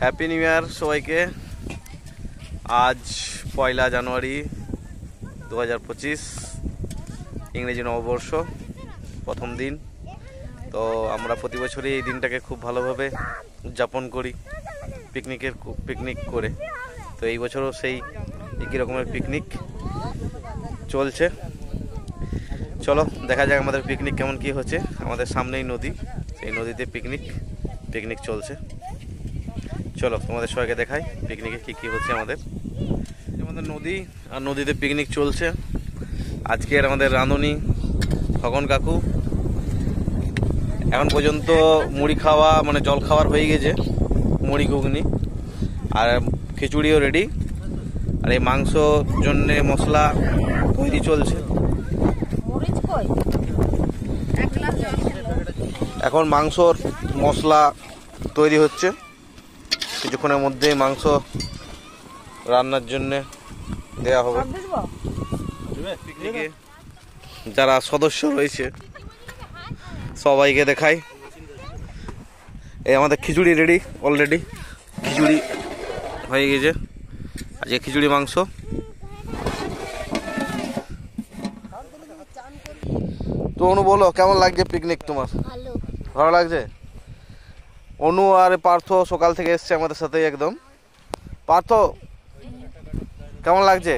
Happy new year সবাইকে। আজ 1 জানুয়ারি 2025, ইংরেজি নববর্ষ, প্রথম দিন। তো আমরা প্রতি বছরই এই দিনটাকে খুব ভালোভাবে উদযাপন করি পিকনিক করে। তো এই বছরও সেই একই রকমের পিকনিক চলছে। চলো দেখা যাক আমাদের পিকনিক কেমন কি হচ্ছে। আমাদের সামনেই নদী, সেই নদীতে পিকনিক চলছে। চলো তোমাদের সবাইকে দেখাই পিকনিকে কি হচ্ছে। আমাদের নদী আর নদীতে পিকনিক চলছে। আজকের আমাদের রাঁধুনি খগন কাকু। এখন পর্যন্ত মুড়ি খাওয়া মানে জল খাওয়ার হয়ে গেছে, মুড়ি ঘুগনি, আর খিচুড়িও রেডি। আর এই মাংস জন্য মশলা তৈরি চলছে। এখন মাংসর মশলা তৈরি হচ্ছে, কিছুক্ষণের মধ্যে মাংস রান্নার জন্য দেয়া হবে। পিকনিকে যারা সদস্য রয়েছে সবাইকে দেখাই। এই আমাদের খিচুড়ি রেডি, অলরেডি খিচুড়ি হয়ে গেছে। আজকে খিচুড়ি মাংস। তো অনু বলো কেমন লাগছে পিকনিক তোমার? ভালো লাগছে? অনু আর পার্থ সকাল থেকে এসছে আমাদের সাথে একদম। পার্থ কেমন লাগছে?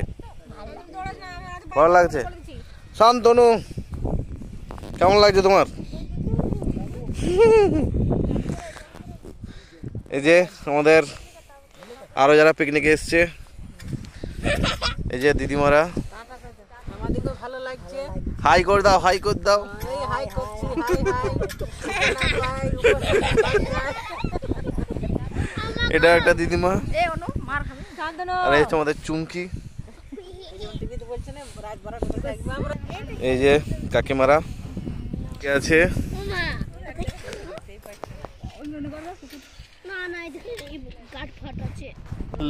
ভালো লাগছে। শান্তনু কেমন লাগছে তোমার? এই যে আমাদের আরো যারা পিকনিকে এসছে, এই যে দিদিমারা। ভালো লাগছে। হাই করে দাও, হাই করে দাও। এটা একটা দিদিমা, আর এই হচ্ছে আমাদের চুমকি। এই যে কাকিমারা কে আছে।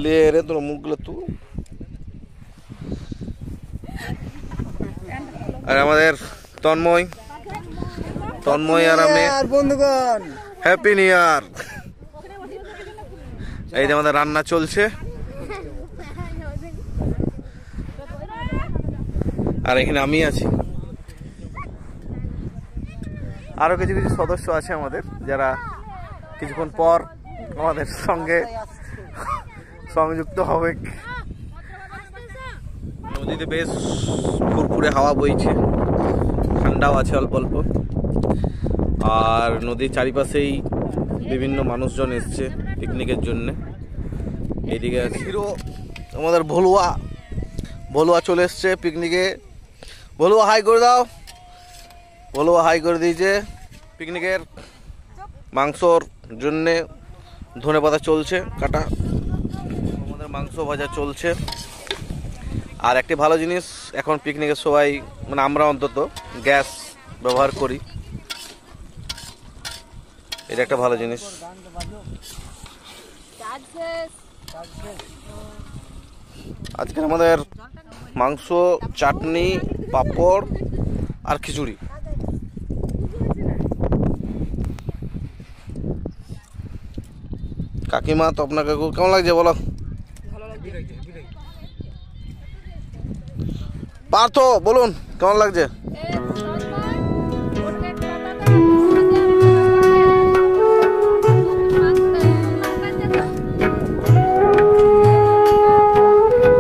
লে রে তোর মুখগুলো তু। আর আমাদের তন্ময় আর আমি বন্ধুগণ, হ্যাপি নিউ ইয়ার। এই যে আমাদের রান্না চলছে। আর এখানে আমি আছি। আরো কিছু সদস্য আছে আমাদের, যারা কিছুক্ষণ পর আমাদের সঙ্গে সংযুক্ত হবে। নদীতে বেশ ফুরফুরে হাওয়া বইছে, ঠান্ডাও আছে অল্প অল্প। আর নদীর চারিপাশেই বিভিন্ন মানুষজন এসছে পিকনিকের জন্য। এইদিকে হিরো আমাদের ভলুয়া চলে এসছে পিকনিকে। ভলুয়া হাই করে দাও। ভলুয়া হাই করে দিয়েছে। পিকনিকের মাংসর জন্যে ধনেপাতা চলছে কাটা, আমাদের মাংস ভাজা চলছে। আর একটি ভালো জিনিস, এখন পিকনিকের সবাই মানে আমরা অন্তত গ্যাস ব্যবহার করি, এটা একটা ভালো জিনিস। আজকে আমাদের মাংস, চাটনি, পাঁপড় আর খিচুড়ি। কাকিমা তো আপনাকে কেমন লাগছে বলো? পার্থ বলুন কেমন লাগছে?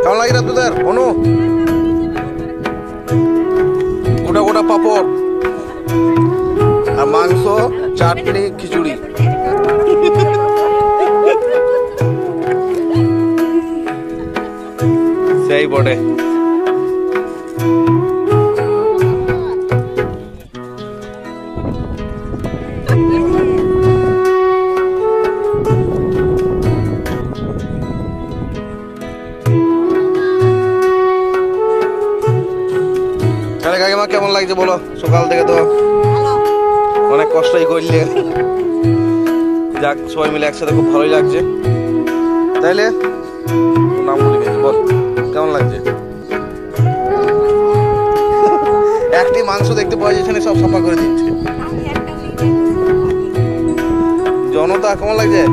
কেমন লাগে তোদের? অনু গোটা পাঁপড় আর মাংস, চাটনি, খিচুড়ি। সেই বটে। কাকিমা কেমন লাগছে বলো? সকাল থেকে তো অনেক কষ্টই করলে, যাক সবাই মিলে একসাথে খুব ভালোই লাগছে। তাইলে নাম বলি বল কেমন লাগছে? একটি মাংস দেখতে পাওয়া যাচ্ছে না, সব সাফা করে দিচ্ছে। জনতা কেমন লাগছে?